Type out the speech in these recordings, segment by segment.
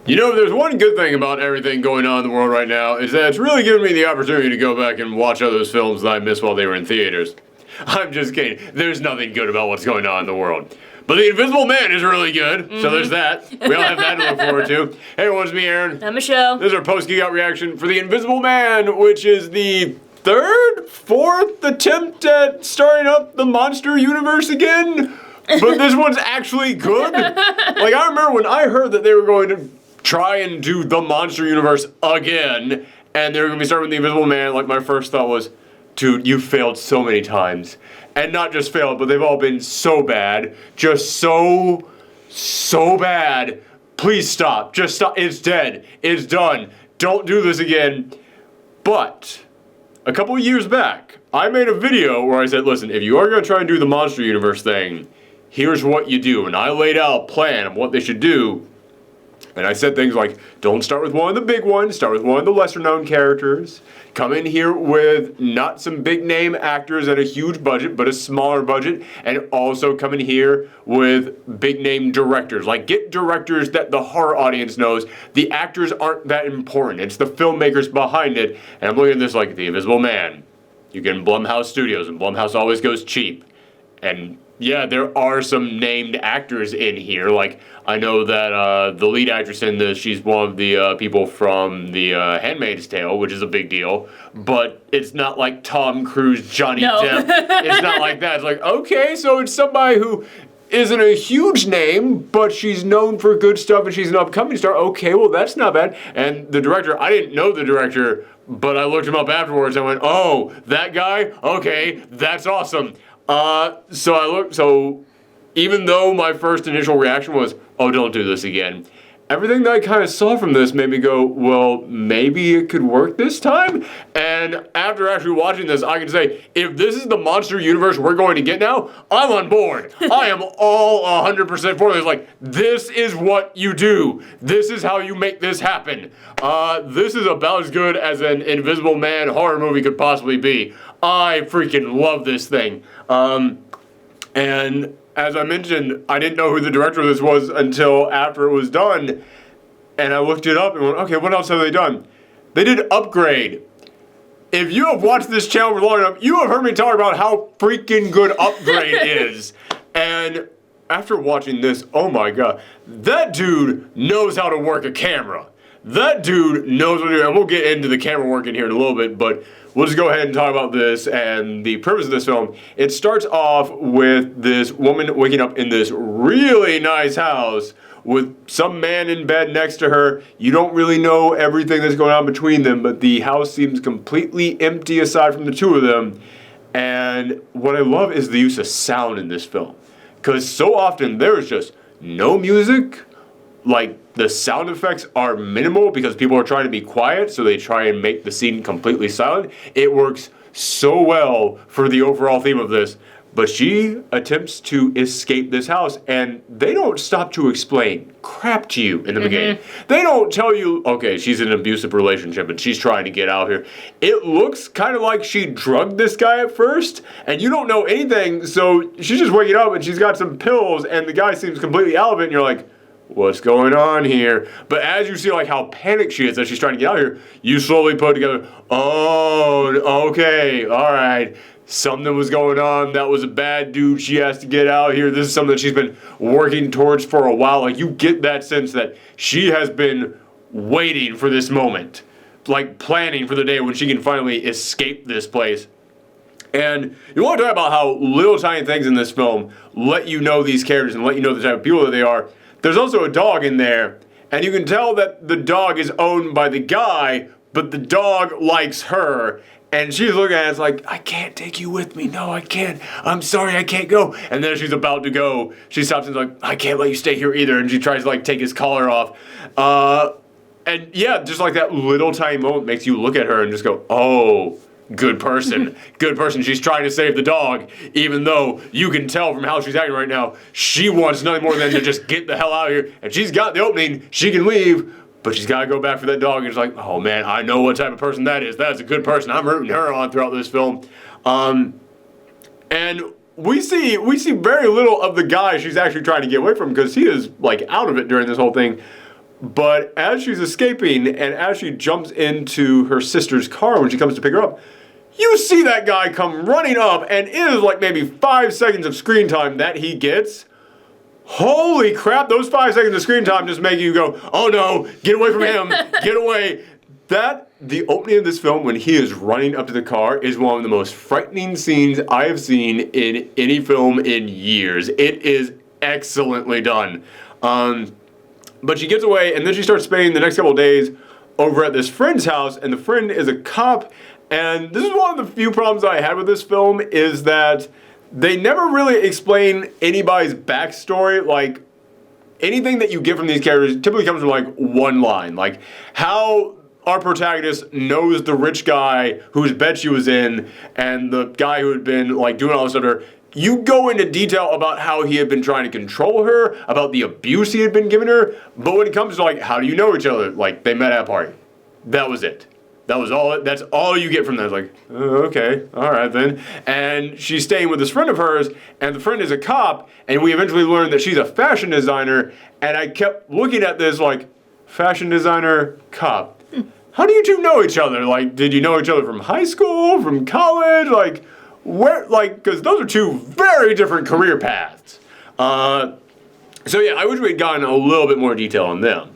You know, if there's one good thing about everything going on in the world right now, is that it's really given me the opportunity to go back and watch all those films that I missed while they were in theaters. I'm just kidding. There's nothing good about what's going on in the world. But The Invisible Man is really good, so there's that. We all have that to look forward to. Hey everyone, it's me, Aaron. I'm Michelle. This is our post-Geekout reaction for The Invisible Man, which is the fourth attempt at starting up the monster universe again. But this one's actually good. Like, I remember when I heard that they were going to try and do the monster universe again, and they were going to be starting with The Invisible Man, like, my first thought was, dude, you failed so many times. And not just failed, but they've all been so bad. Just so bad. Please stop. Just stop. It's dead. It's done. Don't do this again. But a couple of years back, I made a video where I said, listen, if you are going to try and do the monster universe thing, here's what you do. And I laid out a plan of what they should do. And I said things like, don't start with one of the big ones, start with one of the lesser known characters. Come in here with not some big name actors at a huge budget, but a smaller budget. And also come in here with big name directors. Like, get directors that the horror audience knows. The actors aren't that important. It's the filmmakers behind it. And I'm looking at this like The Invisible Man. You get in Blumhouse Studios, and Blumhouse always goes cheap. And yeah, there are some named actors in here. Like, I know that the lead actress in this, she's one of the people from the Handmaid's Tale, which is a big deal. But it's not like Tom Cruise, Johnny Depp. It's not like that. It's like, okay, so it's somebody who isn't a huge name, but she's known for good stuff and she's an upcoming star. Okay, well, that's not bad. And the director, I didn't know the director, but I looked him up afterwards and I went, oh, that guy? Okay, that's awesome. So even though my first initial reaction was, oh, don't do this again, everything that I kind of saw from this made me go, well, maybe it could work this time? And after actually watching this, I can say, if this is the monster universe we're going to get now, I'm on board. I am all 100% for this. Like, this is what you do. This is how you make this happen. This is about as good as an Invisible Man horror movie could possibly be. I freaking love this thing. And as I mentioned, I didn't know who the director of this was until after it was done. And I looked it up and went, okay, what else have they done? They did Upgrade. If you have watched this channel for long enough, you have heard me talk about how freaking good Upgrade is. And after watching this, oh my God, that dude knows how to work a camera. That dude knows what to do, and we'll get into the camera work in here in a little bit, but we'll just go ahead and talk about this and the purpose of this film. It starts off with this woman waking up in this really nice house with some man in bed next to her. You don't really know everything that's going on between them, but the house seems completely empty aside from the two of them. And what I love is the use of sound in this film, because so often there's just no music. Like, the sound effects are minimal because people are trying to be quiet, so they try and make the scene completely silent. It works so well for the overall theme of this. But she attempts to escape this house, and they don't stop to explain crap to you in the beginning. They don't tell you, okay, she's in an abusive relationship and she's trying to get out here. It looks kind of like she drugged this guy at first, and you don't know anything, so she's just waking up and she's got some pills, and the guy seems completely out of it, and you're like, what's going on here? But as you see, like, how panicked she is as she's trying to get out of here, you slowly put together, oh, okay, all right, something was going on. That was a bad dude. She has to get out here. This is something that she's been working towards for a while. Like, you get that sense that she has been waiting for this moment, like planning for the day when she can finally escape this place. And you want to talk about how little tiny things in this film let you know these characters and let you know the type of people that they are. There's also a dog in there, and you can tell that the dog is owned by the guy, but the dog likes her. And she's looking at it, it's like, I can't take you with me. No, I can't. I'm sorry, I can't go. And then she's about to go, she stops and is like, I can't let you stay here either. And she tries to, like, take his collar off. And yeah, just like that little tiny moment makes you look at her and just go, oh, good person. Good person. She's trying to save the dog, even though you can tell from how she's acting right now, she wants nothing more than to just get the hell out of here. And she's got the opening, she can leave, but she's got to go back for that dog. And it's like, oh man, I know what type of person that is. That's a good person. I'm rooting her on throughout this film. And we see very little of the guy she's actually trying to get away from, because he is, like, out of it during this whole thing. But as she's escaping and as she jumps into her sister's car when she comes to pick her up, you see that guy come running up, and it is like maybe 5 seconds of screen time that he gets. Holy crap, those 5 seconds of screen time just make you go, oh no, get away from him, get away. The opening of this film, when he is running up to the car, is one of the most frightening scenes I have seen in any film in years. It is excellently done. But she gets away, and then she starts spending the next couple of days over at this friend's house, and the friend is a cop. And this is one of the few problems I had with this film, is that they never really explain anybody's backstory. Like, anything that you get from these characters typically comes from, like, one line. Like, how our protagonist knows the rich guy whose bed she was in, and the guy who had been, like, doing all this stuff. You go into detail about how he had been trying to control her, about the abuse he had been giving her, but when it comes to, like, how do you know each other? Like, they met at a party. That was it. That was all. That's all you get from that. It's like, oh, okay, all right then. And she's staying with this friend of hers, and the friend is a cop, and we eventually learn that she's a fashion designer, and I kept looking at this like, fashion designer, cop. How do you two know each other? Like, did you know each other from high school, from college? Like, where, like, because those are two very different career paths. So yeah, I wish we had gotten a little bit more detail on them.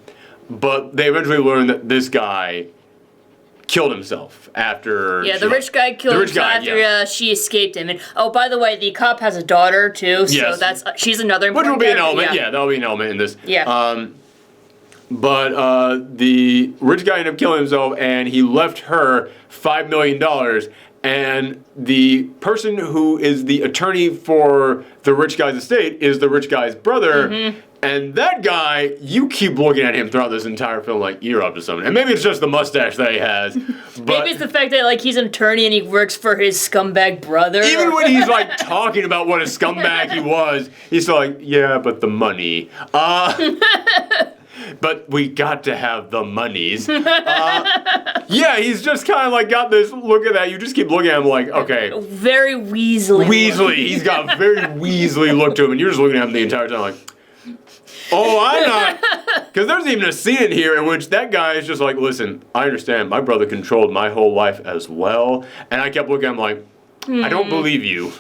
But they eventually learned that this guy killed himself after... Yeah, the rich guy killed himself after she escaped him. And, oh, by the way, the cop has a daughter, too, so yes. She's another important Which will be an element, that'll be an element in this. Yeah. But the rich guy ended up killing himself, and he left her $5 million, and the person who is the attorney for the rich guy's estate is the rich guy's brother. Mm-hmm. And that guy, you keep looking at him throughout this entire film like, you're up to something. And maybe it's just the mustache that he has. But maybe it's the fact that, like, he's an attorney and he works for his scumbag brother. Even when he's, like, talking about what a scumbag he was, he's still like, yeah, but the money. But we got to have the monies. Yeah, he's just kind of, like, got this look at that. You just keep looking at him like, okay. Very Weasley. He's got a very Weasley look to him. And you're just looking at him the entire time like... Oh, I'm not. Because there's even a scene in here in which that guy is just like, listen, I understand. My brother controlled my whole life as well. And I kept looking at him like, I don't believe you.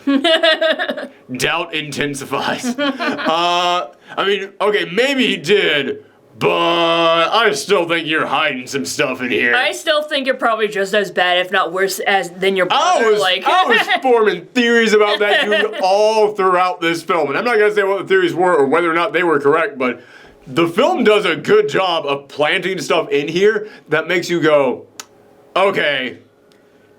Doubt intensifies. I mean, okay, maybe he did, but I still think you're hiding some stuff in here. I still think you're probably just as bad, if not worse, than your brother. I was forming theories about that dude all throughout this film. And I'm not going to say what the theories were or whether or not they were correct, but the film does a good job of planting stuff in here that makes you go, okay,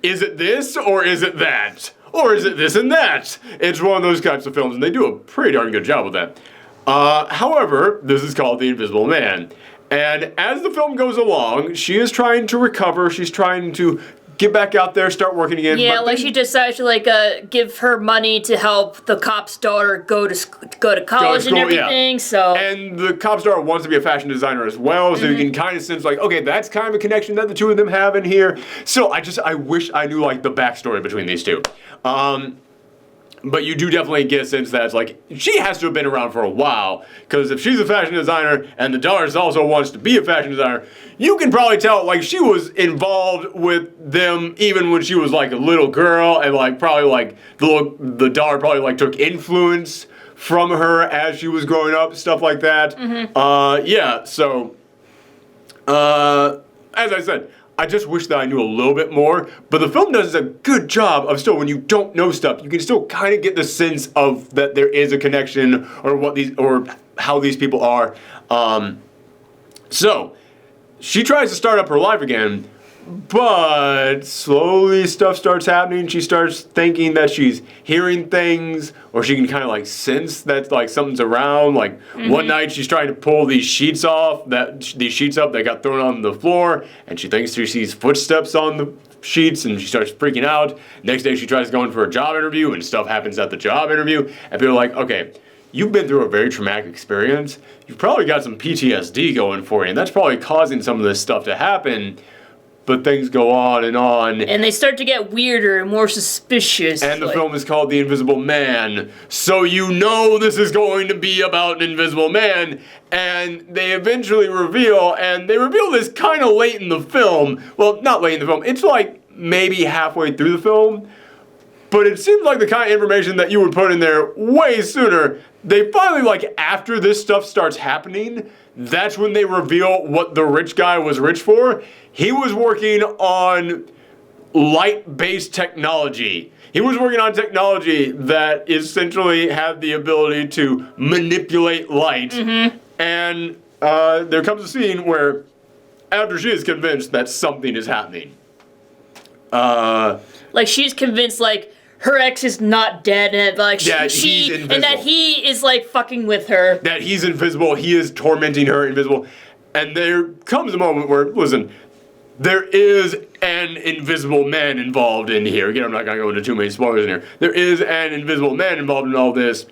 is it this or is it that? Or is it this and that? It's one of those types of films, and they do a pretty darn good job with that. However, this is called The Invisible Man. And as the film goes along, she is trying to recover. She's trying to get back out there, start working again. Yeah, like she decides to give her money to help the cop's daughter go to college and everything. Yeah. So and the cop's daughter wants to be a fashion designer as well, so you can kind of sense like, okay, that's kind of a connection that the two of them have in here. So I wish I knew like the backstory between these two. But you do definitely get a sense that it's like, she has to have been around for a while, because if she's a fashion designer and the daughter also wants to be a fashion designer, you can probably tell, like, she was involved with them even when she was, like, a little girl, and, like, probably, like, the daughter probably, like, took influence from her as she was growing up, stuff like that. Mm-hmm. Yeah, so, as I said, I just wish that I knew a little bit more, but the film does a good job of still, when you don't know stuff, you can still kind of get the sense of that there is a connection or how these people are. So, she tries to start up her life again, but slowly stuff starts happening. She starts thinking that she's hearing things, or she can kind of like sense that like something's around. Like one night she's trying to pull these sheets up that got thrown on the floor, and she thinks she sees footsteps on the sheets, and she starts freaking out. Next day she tries to go in for a job interview, and stuff happens at the job interview, and people are like, okay, you've been through a very traumatic experience. You've probably got some PTSD going for you, and that's probably causing some of this stuff to happen. but things go on. And they start to get weirder and more suspicious. And the film is called The Invisible Man. So you know this is going to be about an invisible man. And they eventually reveal, and they reveal this kind of late in the film. Well, not late in the film. It's like maybe halfway through the film. But it seems like the kind of information that you would put in there way sooner. They finally, like, after this stuff starts happening, that's when they reveal what the rich guy was rich for. He was working on light-based technology. He was working on technology that essentially had the ability to manipulate light. And there comes a scene where, after she is convinced that something is happening, like, she's convinced, like, her ex is not dead, and like he's invisible. And that he is like fucking with her. That he's invisible, he is tormenting her invisible. And there comes a moment where, listen, there is an invisible man involved in here. Again, I'm not gonna go into too many spoilers in here. There is an invisible man involved in all this.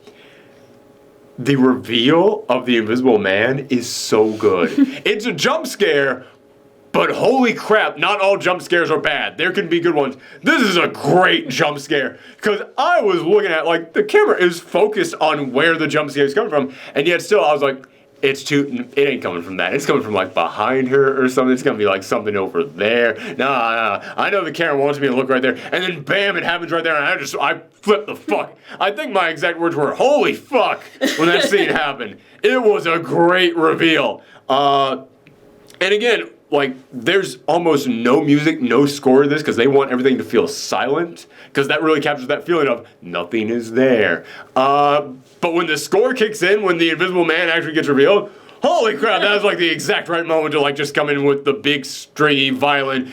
The reveal of the invisible man is so good. It's a jump scare. But holy crap, not all jump scares are bad. There can be good ones. This is a great jump scare. Because I was looking at, like, the camera is focused on where the jump scare is coming from. And yet still, I was like, it ain't coming from that. It's coming from, like, behind her or something. It's going to be, like, something over there. Nah. I know the camera wants me to look right there. And then, bam, it happens right there. And I flipped the fuck. I think my exact words were, holy fuck, when that scene happened. It was a great reveal. And again, like, there's almost no music, no score in this, because they want everything to feel silent, because that really captures that feeling of nothing is there. But when the score kicks in, when the invisible man actually gets revealed, holy crap, that was like the exact right moment to, like, just come in with the big, stringy violin.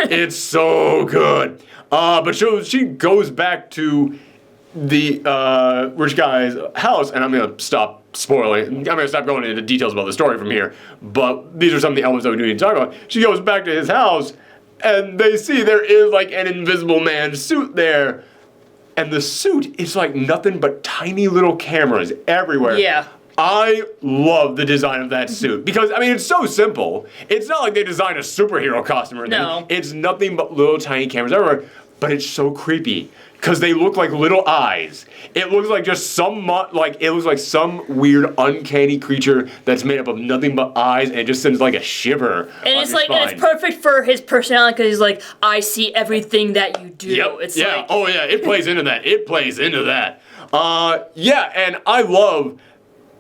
It's so good. But she goes back to the rich guy's house, and I'm going to stop spoiling. I'm going to stop going into details about the story from here, but these are some of the elements that we do need to talk about. She goes back to his house, and they see there is, like, an invisible man suit there, and the suit is like nothing but tiny little cameras everywhere. Yeah. I love the design of that suit, because, I mean, it's so simple. It's not like they designed a superhero costume or anything. No. It's nothing but little tiny cameras everywhere, but it's so creepy. Because they look like little eyes. It looks like just some weird, uncanny creature that's made up of nothing but eyes, and it just sends like a shiver. And it's like, and it's perfect for his personality, because he's like, I see everything that you do. Yep. It's yeah. like, Oh yeah. It plays into that. Yeah, and I love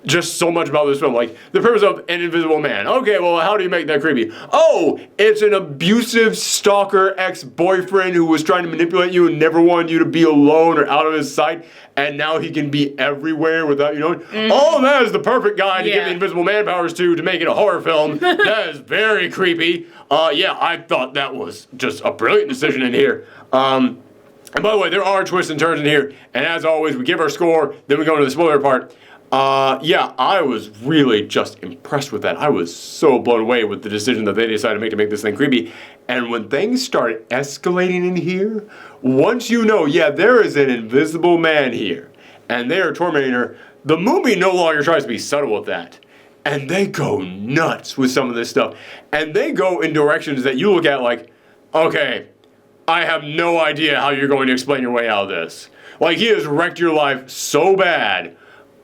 just so much about this film. Like, the purpose of an invisible man. Okay, well, how do you make that creepy? Oh, it's an abusive stalker ex-boyfriend who was trying to manipulate you and never wanted you to be alone or out of his sight, and now he can be everywhere without you knowing. Oh, that is the perfect guy to give the invisible man powers to make it a horror film. That is very creepy. Yeah, I thought that was just a brilliant decision in here. And by the way, there are twists and turns in here, and as always, we give our score, then we go into the spoiler part. Yeah, I was really just impressed with that. I was so blown away with the decision that they decided to make this thing creepy. And when things start escalating in here, once you know, yeah, there is an invisible man here, and they are tormenting her, the movie no longer tries to be subtle with that. And they go nuts with some of this stuff. And they go in directions that you look at like, okay, I have no idea how you're going to explain your way out of this. Like, he has wrecked your life so bad,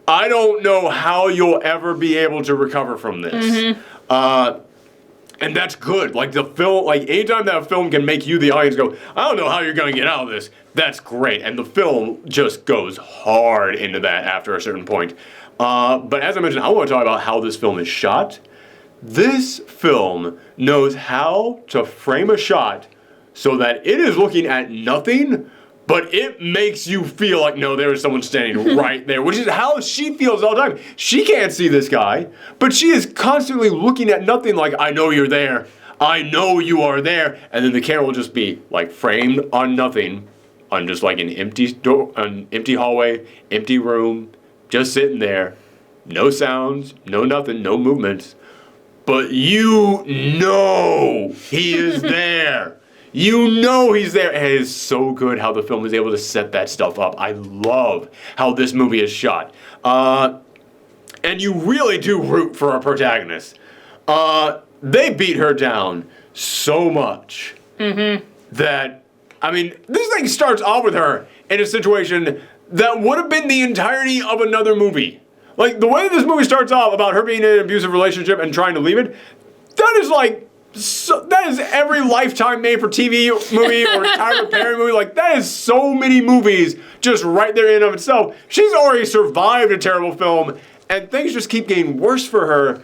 I don't know how you'll ever be able to recover from this. And that's good. Like, the film, like, anytime that film can make you, the audience, go, I don't know how you're going to get out of this, that's great. And the film just goes hard into that after a certain point. But as I mentioned, I want to talk about how this film is shot. This film knows how to frame a shot so that it is looking at nothing, but it makes you feel like, no, there is someone standing right there, which is how she feels all the time. She can't see this guy, but she is constantly looking at nothing like, I know you're there. I know you are there. And then the camera will just be like framed on nothing, on just like an empty door, an empty hallway, empty room, just sitting there. No sounds, no nothing, no movements. But you know he is there. You know he's there, and it is so good how the film is able to set that stuff up. I love how this movie is shot. And you really do root for our protagonist. they beat her down so much that, I mean, this thing starts off with her in a situation that would have been the entirety of another movie. Like, the way this movie starts off about her being in an abusive relationship and trying to leave it, that is like, that is every Lifetime made-for-TV movie or Tyler Perry movie. Like, that is so many movies just right there in and of itself. She's already survived a terrible film, and things just keep getting worse for her.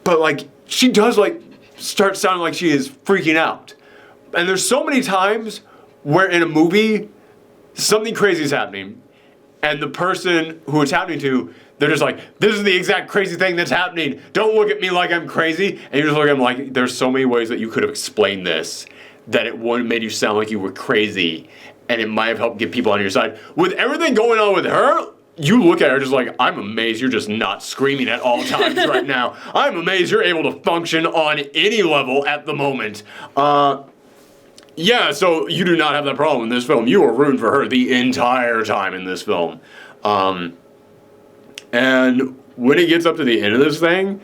But, like, she does, like, start sounding like she is freaking out. And there's so many times where in a movie, something crazy is happening, and the person who it's happening to, they're just like, this is the exact crazy thing that's happening. Don't look at me like I'm crazy. And you just look at them like, there's so many ways that you could have explained this, that it wouldn't made you sound like you were crazy, and it might have helped get people on your side. With everything going on with her, you look at her just like, I'm amazed you're just not screaming at all times right now. I'm amazed you're able to function on any level at the moment. Yeah, so you do not have that problem in this film. You are rooting for her the entire time in this film. And when it gets up to the end of this thing,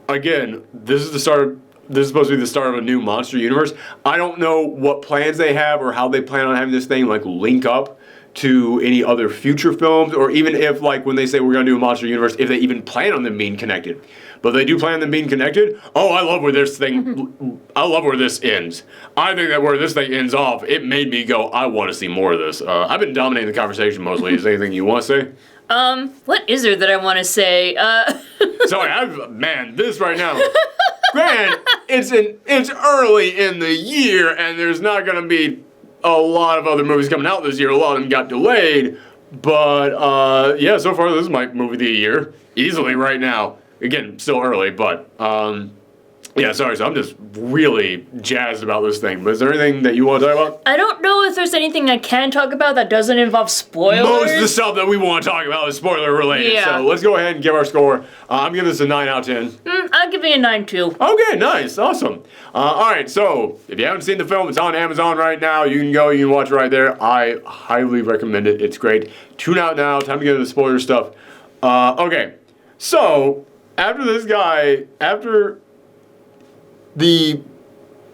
again, this is supposed to be the start of a new monster universe. I don't know what plans they have or how they plan on having this thing like link up to any other future films, or even if, like, when they say we're going to do a monster universe, if they even plan on them being connected. But they do plan on them being connected. Oh, I love where this thing, I love where this ends. I think that where this thing ends off, it made me go, I want to see more of this. I've been dominating the conversation mostly. Is there anything you want to say? What is there that I want to say? Sorry, man, this right now. Granted, it's early in the year, and there's not going to be a lot of other movies coming out this year. A lot of them got delayed. But, yeah, so far this is my movie of the year. Easily right now. Again, still early, but, yeah, sorry, so I'm just really jazzed about this thing. But is there anything that you want to talk about? I don't know if there's anything I can talk about that doesn't involve spoilers. Most of the stuff that we want to talk about is spoiler related. Yeah. So let's go ahead and give our score. I'm giving this a 9 out of 10. I'll give it a 9 too. Okay, nice, awesome. All right, so if you haven't seen the film, it's on Amazon right now. You can go, you can watch it right there. I highly recommend it. It's great. Tune out now. Time to get into the spoiler stuff. Okay, so after the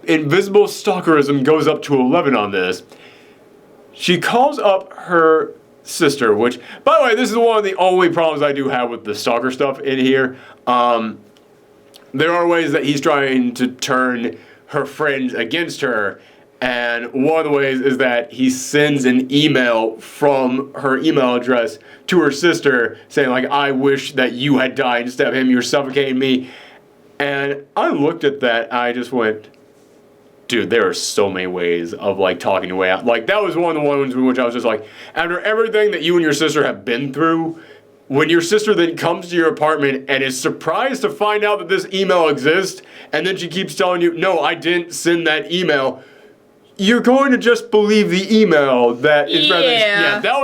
invisible stalkerism goes up to 11 on this, she calls up her sister, which, by the way, this is one of the only problems I do have with the stalker stuff in here. There are ways that he's trying to turn her friends against her, and one of the ways is that he sends an email from her email address to her sister saying, like, I wish that you had died instead of him, you're suffocating me. And I looked at that, I just went, dude, there are so many ways of, like, talking your way out. Like, that was one of the ones in which I was just like, after everything that you and your sister have been through, when your sister then comes to your apartment and is surprised to find out that this email exists, and then she keeps telling you, no, I didn't send that email, you're going to just believe the email that is rather, yeah, that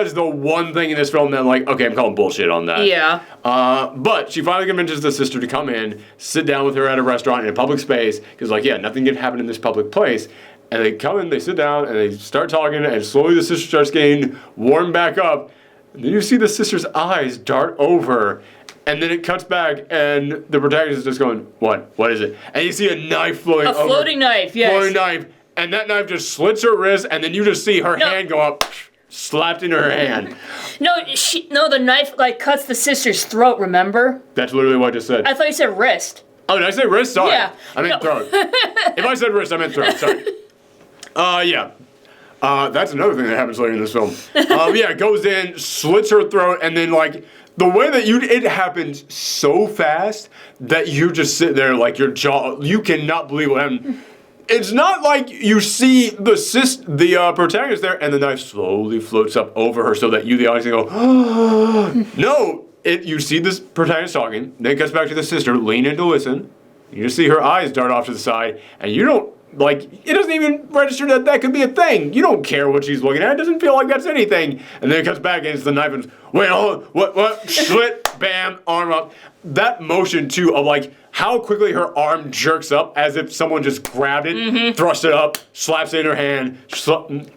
is the one thing in this film that I'm like, okay, I'm calling bullshit on that. Yeah. But she finally convinces the sister to come in, sit down with her at a restaurant in a public space, because, like, yeah, nothing can happen in this public place. And they come in, they sit down, and they start talking, and slowly the sister starts getting warmed back up. And then you see the sister's eyes dart over, and then it cuts back, and the protagonist is just going, what? What is it? And you see a knife floating over. A floating knife, yes. Floating knife, and that knife just slits her wrist, and then you just see her hand go up, slapped into her hand. No, the knife, like, cuts the sister's throat, remember? That's literally what I just said. I thought you said wrist. Oh, did I say wrist? Sorry. Yeah. I meant throat. If I said wrist, I meant throat. Sorry. Yeah. That's another thing that happens later in this film. Yeah, it goes in, slits her throat, and then, like, the way that it happens so fast that you just sit there like your jaw, you cannot believe what happened. It's not like you see the protagonist there and the knife slowly floats up over her so that you, the audience, go, oh. No, you see this protagonist talking, then it cuts back to the sister, lean in to listen, you just see her eyes dart off to the side, and you don't, like, it doesn't even register that that could be a thing. You don't care what she's looking at. It doesn't feel like that's anything. And then it cuts back and it's the knife and, wait, hold on, what, slit, bam, arm up. That motion, too, of, like, how quickly her arm jerks up as if someone just grabbed it, thrust it up, slaps it in her hand,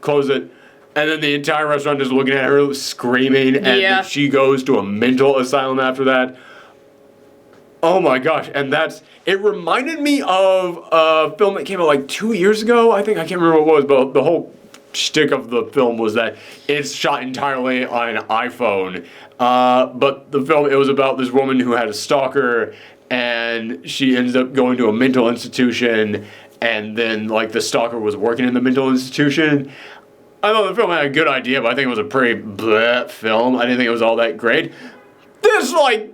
close it. And then the entire restaurant is looking at her, screaming, and then she goes to a mental asylum after that. Oh my gosh, and it reminded me of a film that came out like 2 years ago, I think. I can't remember what it was, but the whole shtick of the film was that it's shot entirely on an iPhone. But the film, it was about this woman who had a stalker, and she ends up going to a mental institution, and then like the stalker was working in the mental institution. I thought the film had a good idea, but I think it was a pretty bleh film. I didn't think it was all that great. This like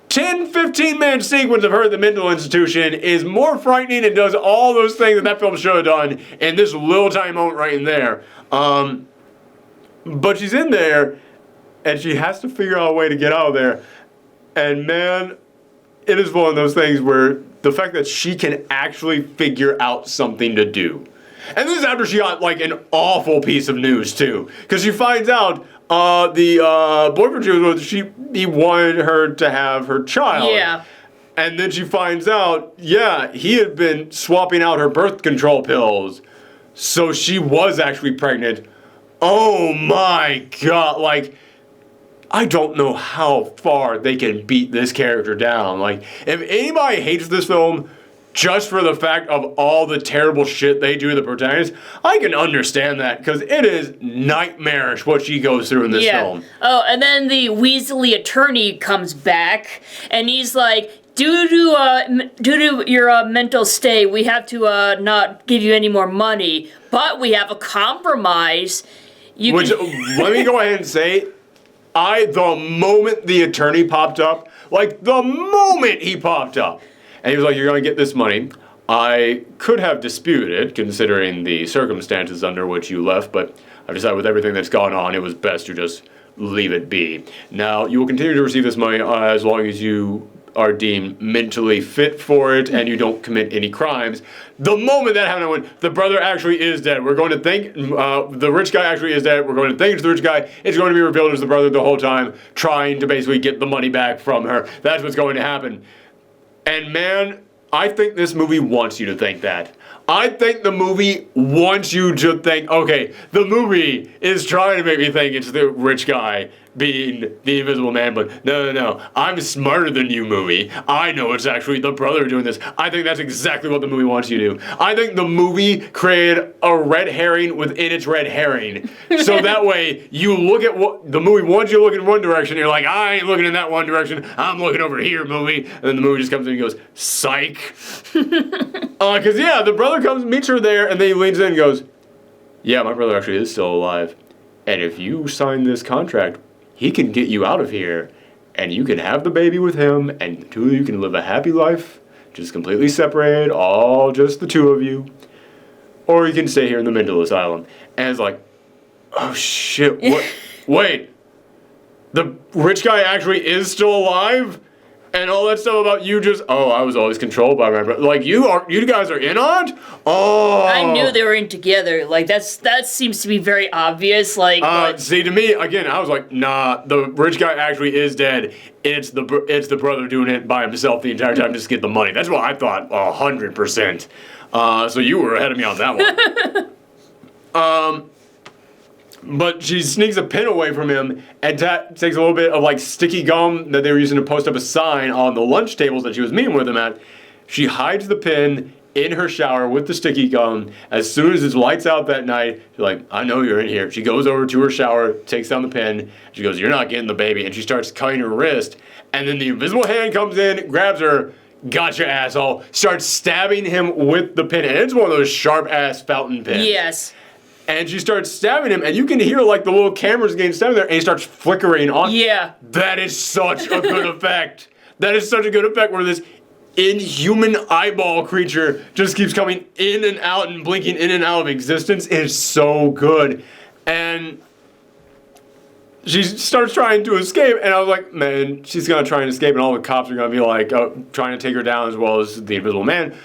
10-15 minute sequence of her at the mental institution is more frightening and does all those things that film should have done in this little tiny moment right in there. But she's in there, and she has to figure out a way to get out of there. And man, it is one of those things where the fact that she can actually figure out something to do. And this is after she got like an awful piece of news too, because she finds out the boyfriend she was with, he wanted her to have her child. Yeah. And then she finds out, yeah, he had been swapping out her birth control pills, so she was actually pregnant. Oh my god! Like, I don't know how far they can beat this character down. Like, if anybody hates this film just for the fact of all the terrible shit they do to the protagonist, I can understand that, because it is nightmarish what she goes through in this film. Oh, and then the Weasley attorney comes back, and he's like, due to your mental state, we have to not give you any more money, but we have a compromise. Let me go ahead and say, the moment the attorney popped up, like the moment he popped up, and he was like, you're going to get this money. I could have disputed it, considering the circumstances under which you left, but I decided with everything that's gone on, it was best to just leave it be. Now, you will continue to receive this money as long as you are deemed mentally fit for it and you don't commit any crimes. The moment that happened, I went, the brother actually is dead. We're going to think the rich guy actually is dead. We're going to think it's the rich guy. It's going to be revealed as the brother the whole time, trying to basically get the money back from her. That's what's going to happen. And man, I think this movie wants you to think that. I think the movie wants you to think, okay, the movie is trying to make me think it's the rich guy being the Invisible Man, but no, I'm smarter than you, movie. I know it's actually the brother doing this. I think that's exactly what the movie wants you to do. I think the movie created a red herring within its red herring. So that way, you look at what the movie wants you to look in one direction, and you're like, I ain't looking in that one direction, I'm looking over here, movie. And then the movie just comes in and goes, psych. Because yeah, the brother comes, meets her there, and then he leans in and goes, yeah, my brother actually is still alive. And if you sign this contract, he can get you out of here, and you can have the baby with him, and the two of you can live a happy life, just completely separated, all just the two of you. Or you can stay here in the mental asylum. And it's like, oh shit, what? Wait, the rich guy actually is still alive? And all that stuff about you just, I was always controlled by my brother. Like, you guys are in on it? Oh. I knew they were in together. Like, that seems to be very obvious. Like, see, to me, again, I was like, nah, the rich guy actually is dead. It's the brother doing it by himself the entire time just to get the money. That's what I thought, 100%. So you were ahead of me on that one. But she sneaks a pin away from him and takes a little bit of like sticky gum that they were using to post up a sign on the lunch tables that she was meeting with him at. She hides the pin in her shower with the sticky gum. As soon as it's lights out that night, she's like, I know you're in here. She goes over to her shower, takes down the pin. She goes, you're not getting the baby. And she starts cutting her wrist. And then the invisible hand comes in, grabs her, gotcha, asshole, starts stabbing him with the pin. And it's one of those sharp-ass fountain pins. yes. And she starts stabbing him, and you can hear like the little cameras getting stabbed there, and he starts flickering on. Yeah. That is such a good effect. That is such a good effect where this inhuman eyeball creature just keeps coming in and out and blinking in and out of existence. It is so good. And she starts trying to escape, and I was like, man, she's gonna try and escape, and all the cops are gonna be like trying to take her down as well as the Invisible Man.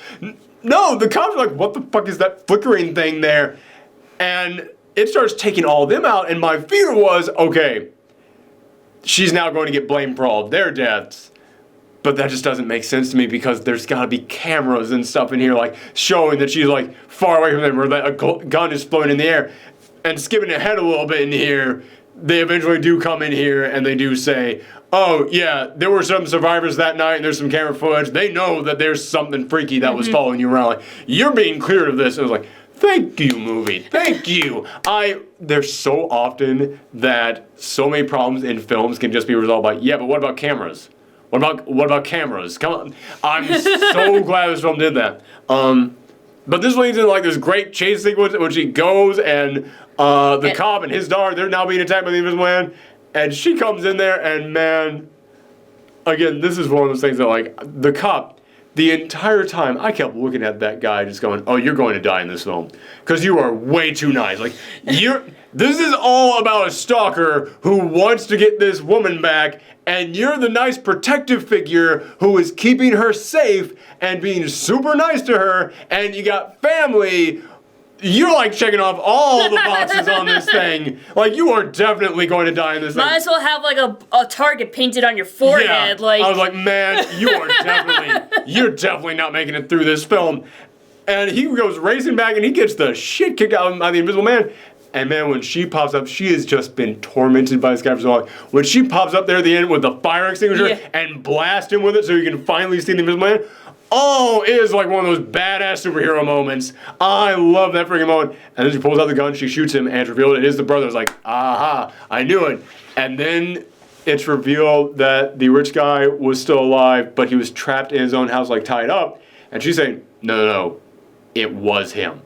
No, the cops are like, what the fuck is that flickering thing there? And it starts taking all of them out, and my fear was, okay, she's now going to get blamed for all of their deaths. But that just doesn't make sense to me, because there's got to be cameras and stuff in here, like, showing that she's, like, far away from them, or that a gun is floating in the air. And skipping ahead a little bit in here, they eventually do come in here and they do say, oh, yeah, there were some survivors that night and there's some camera footage. They know that there's something freaky that was following you around. Like, you're being cleared of this. And I was like, thank you, movie. Thank you. There's so often that so many problems in films can just be resolved by, yeah, but what about cameras? What about cameras? Come on. I'm so glad this film did that. But this leads into like this great chase sequence in which he goes and the cop and his daughter, they're now being attacked by the Invisible Man. And she comes in there and man, again, this is one of those things that like the cop, the entire time I kept looking at that guy just going, oh, you're going to die in this film. Because you are way too nice. Like, this is all about a stalker who wants to get this woman back, and you're the nice protective figure who is keeping her safe and being super nice to her, and you got family. You're like checking off all the boxes on this thing. Like, you are definitely going to die in this thing. Might as well have like a target painted on your forehead. Yeah. Like, I was like, man, you're definitely not making it through this film. And he goes racing back and he gets the shit kicked out of him by the Invisible Man. And man, when she pops up, she has just been tormented by this guy for so long. When she pops up there at the end with the fire extinguisher and blast him with it so you can finally see the Invisible Man, oh, it is like one of those badass superhero moments. I love that freaking moment. And then she pulls out the gun, she shoots him, and it's revealed it is the brother. It's like, aha, I knew it. And then it's revealed that the rich guy was still alive, but he was trapped in his own house, like tied up. And she's saying, no, it was him.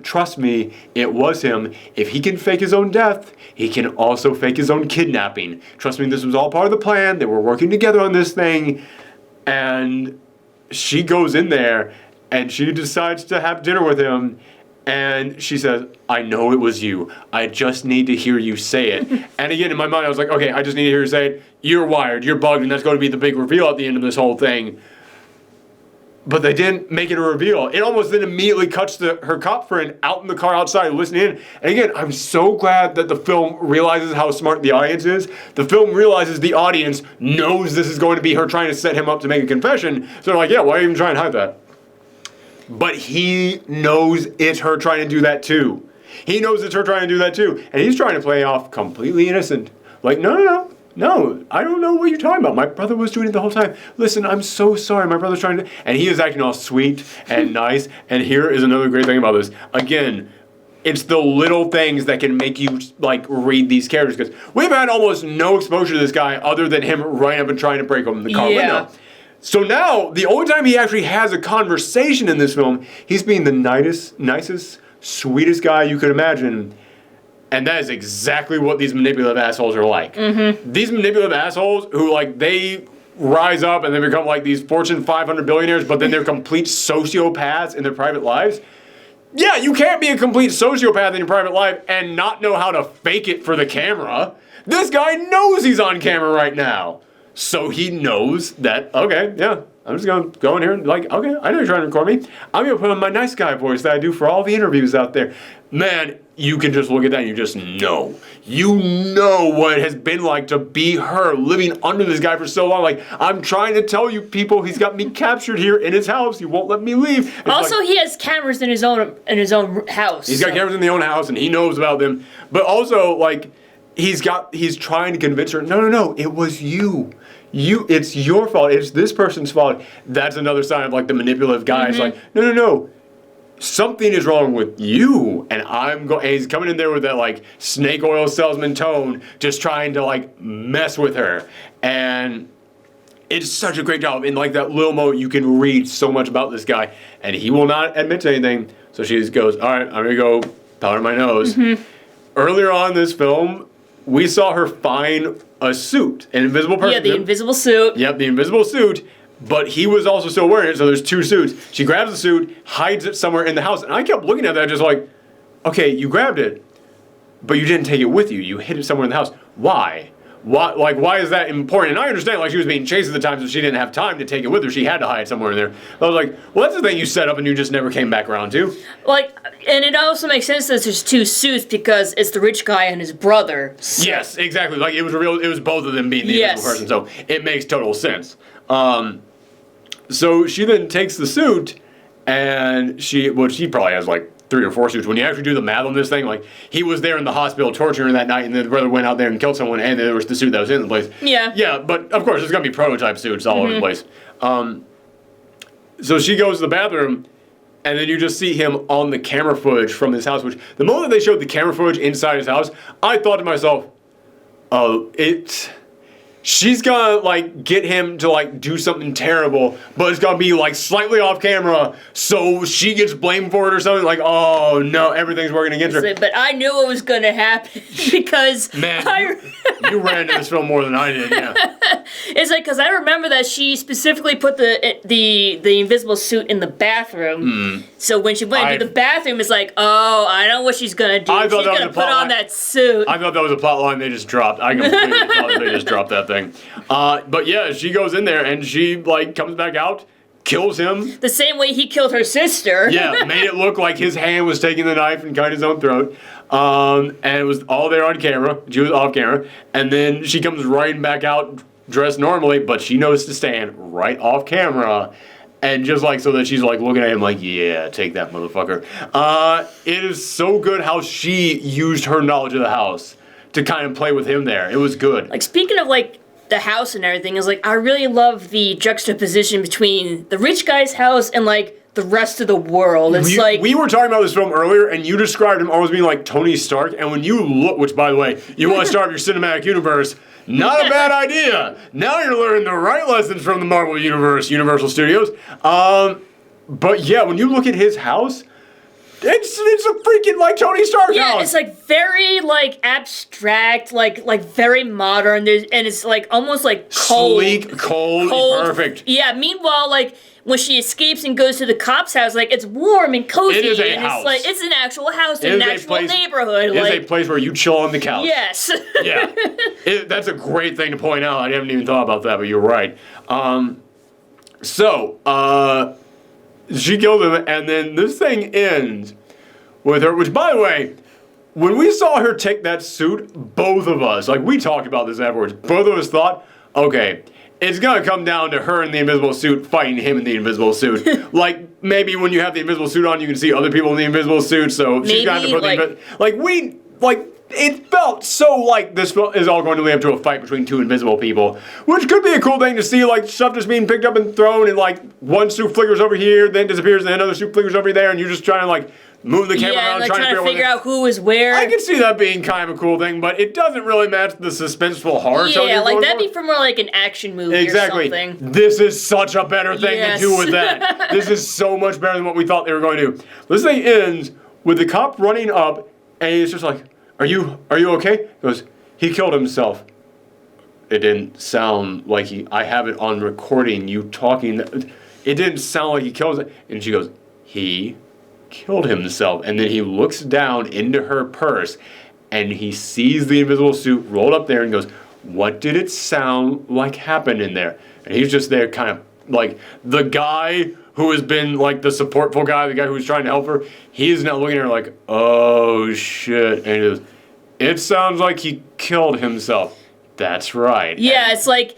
Trust me, it was him. If he can fake his own death, he can also fake his own kidnapping. Trust me, this was all part of the plan. They were working together on this thing. And she goes in there and she decides to have dinner with him. And she says, I know it was you. I just need to hear you say it. And again, in my mind, I was like, okay, I just need to hear you say it. You're wired, you're bugged, and that's going to be the big reveal at the end of this whole thing. But they didn't make it a reveal. It almost then immediately cuts to her cop friend out in the car outside listening in. And again, I'm so glad that the film realizes how smart the audience is. The film realizes the audience knows this is going to be her trying to set him up to make a confession. So they're like, yeah, why even try and hide that? But he knows it's her trying to do that too. He knows it's her trying to do that too. And he's trying to play off completely innocent. Like, no, I don't know what you're talking about. My brother was doing it the whole time. Listen, I'm so sorry. My brother's trying to... And he is acting all sweet and nice. And here is another great thing about this. Again, it's the little things that can make you, like, read these characters. Because we've had almost no exposure to this guy other than him running up and trying to break open the car window. So now, the only time he actually has a conversation in this film, he's being the nicest, sweetest guy you could imagine. And that is exactly what these manipulative assholes are like. Mm-hmm. These manipulative assholes who, like, they rise up and they become, like, these Fortune 500 billionaires, but then they're complete sociopaths in their private lives. Yeah, you can't be a complete sociopath in your private life and not know how to fake it for the camera. This guy knows he's on camera right now. So he knows that, okay, yeah, I'm just going to go in here and like, okay, I know you're trying to record me. I'm going to put on my nice guy voice that I do for all the interviews out there. Man, you can just look at that and you just know. You know what it has been like to be her, living under this guy for so long. Like, I'm trying to tell you people, he's got me captured here in his house. He won't let me leave. It's also, like, he has cameras in his own house. He's got cameras in the own house and he knows about them. But also, like, he's trying to convince her, no, it was you. It's your fault. It's this person's fault. That's another sign of like the manipulative guy. It's like, no. Something is wrong with you. And he's coming in there with that like snake oil salesman tone, just trying to like mess with her. And it's such a great job. In like that little moment, you can read so much about this guy. And he will not admit to anything. So she just goes, all right, I'm going to go powder my nose. Earlier on in this film, we saw her find a suit, an invisible person. Yeah, the invisible suit. Yep, the invisible suit, but he was also still wearing it, so there's two suits. She grabs the suit, hides it somewhere in the house, and I kept looking at that just like, okay, you grabbed it, but you didn't take it with you. You hid it somewhere in the house. Why? Why is that important? And I understand, like, she was being chased at the time, so she didn't have time to take it with her. She had to hide somewhere in there. I was like, well, that's the thing you set up and you just never came back around to. Like, and it also makes sense that there's two suits because it's the rich guy and his brother. So. Yes, exactly. Like, it was both of them being the invisible person, so it makes total sense. So she then takes the suit, and she probably has, like, 3 or 4 suits. When you actually do the math on this thing, like, he was there in the hospital torturing her that night, and then the brother went out there and killed someone, and there was the suit that was in the place. Yeah. Yeah, but of course, there's going to be prototype suits all over the place. So she goes to the bathroom, and then you just see him on the camera footage from his house, which, the moment they showed the camera footage inside his house, I thought to myself, oh, she's gonna, like, get him to, like, do something terrible, but it's gonna be, like, slightly off camera, so she gets blamed for it or something, like, oh, no, everything's working against her. But I knew it was gonna happen, because Man, you ran into this film more than I did, yeah. It's like, because I remember that she specifically put the invisible suit in the bathroom, so when she went into the bathroom, it's like, oh, I know what she's gonna do. She's gonna put on that suit. I thought that was a plot line they just dropped. I completely thought they just dropped that thing. But yeah, she goes in there and she, like, comes back out, kills him. The same way he killed her sister. Yeah, made it look like his hand was taking the knife and cut his own throat. And it was all there on camera. She was off camera. And then she comes riding back out dressed normally, but she knows to stand right off camera. And just like, so that she's like looking at him like, yeah, take that, motherfucker. It is so good how she used her knowledge of the house to kind of play with him there. It was good. Like, speaking of, like, the house and everything, is like, I really love the juxtaposition between the rich guy's house and, like, the rest of the world. It's we were talking about this film earlier, and you described him always being like Tony Stark, and when you look, which, by the way, you want to start your cinematic universe, not a bad idea. Now you're learning the right lessons from the Marvel Universe, Universal Studios. But yeah, when you look at his house, it's a freaking, like, Tony Stark house. Yeah, it's, like, very, like, abstract, like very modern, and it's, like, almost, like, cold. Sleek, cold, perfect. Yeah, meanwhile, like, when she escapes and goes to the cop's house, like, it's warm and cozy. It is a and house. It's, like, it's an actual house in an actual neighborhood. It is a place where you chill on the couch. Yes. Yeah. That's a great thing to point out. I haven't even thought about that, but you're right. She killed him, and then this thing ends with her, which, by the way, when we saw her take that suit, both of us, like, we talked about this afterwards, both of us thought, okay, it's gonna come down to her in the invisible suit fighting him in the invisible suit. Like, maybe when you have the invisible suit on, you can see other people in the invisible suit, so she's gonna have to put it felt so like this is all going to lead up to a fight between two invisible people, which could be a cool thing to see, like, stuff just being picked up and thrown, and, like, one suit flickers over here, then disappears, and then another suit flickers over there, and you're just trying to, like, move the camera around, like, trying to figure out who is where. I can see that being kind of a cool thing, but it doesn't really match the suspenseful horror show. Yeah, like, that'd be for more like an action movie or something. This is such a better thing to do with that. This is so much better than what we thought they were going to do. This thing ends with the cop running up, and he's just like, Are you okay? He goes, he killed himself. It didn't sound like I have it on recording, you talking. It didn't sound like he killed himself. And she goes, he killed himself. And then he looks down into her purse, and he sees the invisible suit rolled up there and goes, what did it sound like happened in there? And he's just there kind of like the guy who has been like the supportful guy, the guy who was trying to help her, he is now looking at her like, oh shit. And he goes, it sounds like he killed himself. That's right. Yeah, it's like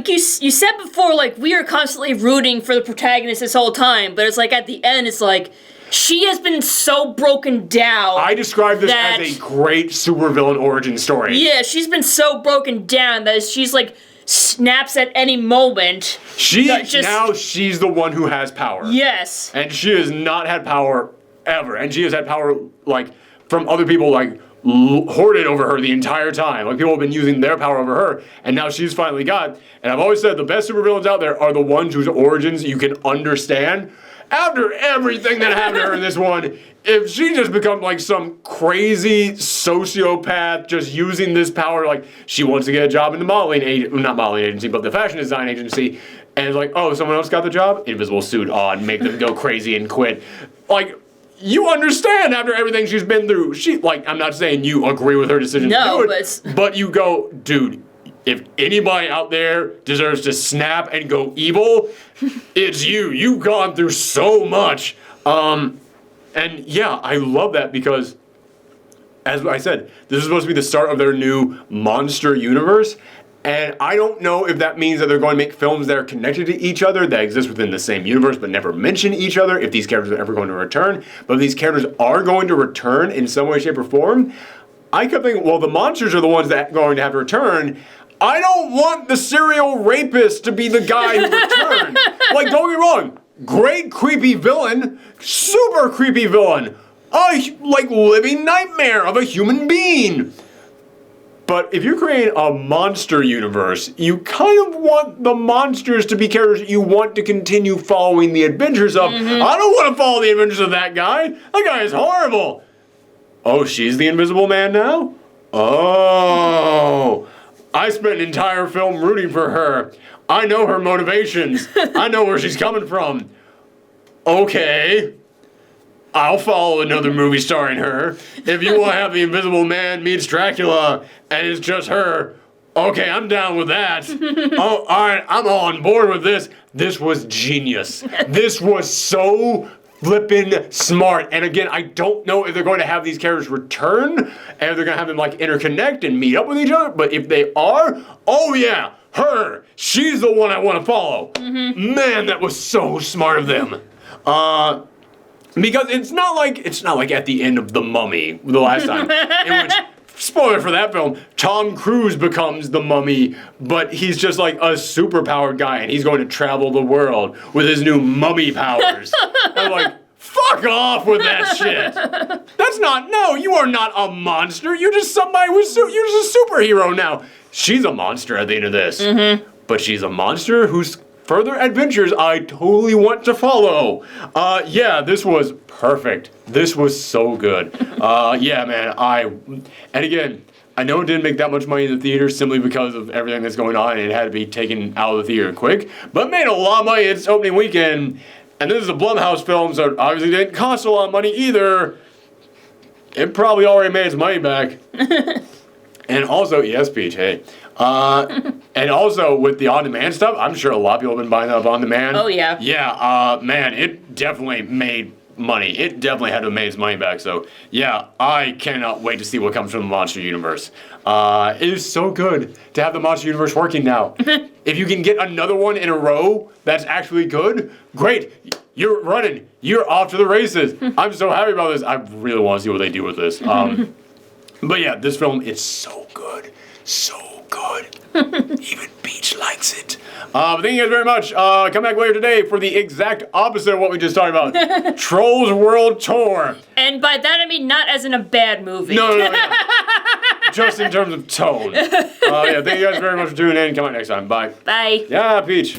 you said before, like, we are constantly rooting for the protagonist this whole time, but it's like at the end, it's like, she has been so broken down. I describe this as a great supervillain origin story. Yeah, she's been so broken down that she's like, snaps at any moment. Now she's the one who has power. Yes. And she has not had power ever. And she has had power, like, from other people, like, hoarded over her the entire time. Like, people have been using their power over her, and now she's finally got. And I've always said the best supervillains out there are the ones whose origins you can understand. After everything that happened to her in this one, if she just becomes like some crazy sociopath just using this power, like she wants to get a job in the not modeling agency, but the fashion design agency, and it's like, oh, someone else got the job? Invisible suit on, make them go crazy and quit. Like, you understand after everything she's been through. I'm not saying you agree with her decision to do it, but you go, dude, if anybody out there deserves to snap and go evil, it's you. You've gone through so much. And yeah, I love that because, as I said, this is supposed to be the start of their new monster universe. And I don't know if that means that they're going to make films that are connected to each other, that exist within the same universe, but never mention each other, if these characters are ever going to return. But if these characters are going to return in some way, shape, or form, I kept thinking, well, the monsters are the ones that are going to have to return. I don't want the serial rapist to be the guy who returned. Like, don't get me wrong. Great creepy villain. Super creepy villain. A, like, living nightmare of a human being. But if you're creating a monster universe, you kind of want the monsters to be characters you want to continue following the adventures of. I don't want to follow the adventures of that guy. That guy is horrible. Oh, she's the Invisible Man now? Oh. I spent an entire film rooting for her. I know her motivations. I know where she's coming from. Okay. I'll follow another movie starring her. If you want to have the Invisible Man meets Dracula and it's just her, okay, I'm down with that. Oh, all right, I'm all on board with this. This was genius. This was so flippin' smart. And again, I don't know if they're going to have these characters return and if they're going to have them like interconnect and meet up with each other. But if they are, oh yeah, her. She's the one I want to follow. Man, that was so smart of them. Because it's not like at the end of The Mummy, the last time, in which, spoiler for that film, Tom Cruise becomes the Mummy, but he's just like a superpowered guy, and he's going to travel the world with his new mummy powers. I'm like, fuck off with that shit. That's not, no, you are not a monster. You're just somebody you're just a superhero now. She's a monster at the end of this. But she's a monster whose further adventures I totally want to follow. Yeah, this was perfect. This was so good. Yeah, man, and again, I know it didn't make that much money in the theater simply because of everything that's going on and it had to be taken out of the theater quick, but made a lot of money its opening weekend. And this is a Blumhouse film, so it obviously didn't cost a lot of money either. It probably already made its money back. And also, yes, Peach, hey. And also with the on-demand stuff, I'm sure a lot of people have been buying that on demand. Oh, yeah. Yeah, man, it definitely made money. It definitely had to have made its money back. So, yeah, I cannot wait to see what comes from the Monster Universe. It is so good to have the Monster Universe working now. If you can get another one in a row that's actually good, great. You're running. You're off to the races. I'm so happy about this. I really want to see what they do with this. But yeah, this film, it's so good. So good. Even Peach likes it. But thank you guys very much. Come back later today for the exact opposite of what we just talked about. Trolls World Tour. And by that I mean not as in a bad movie. No. Just in terms of tone. Yeah, thank you guys very much for tuning in. Come on next time. Bye. Bye. Yeah, Peach.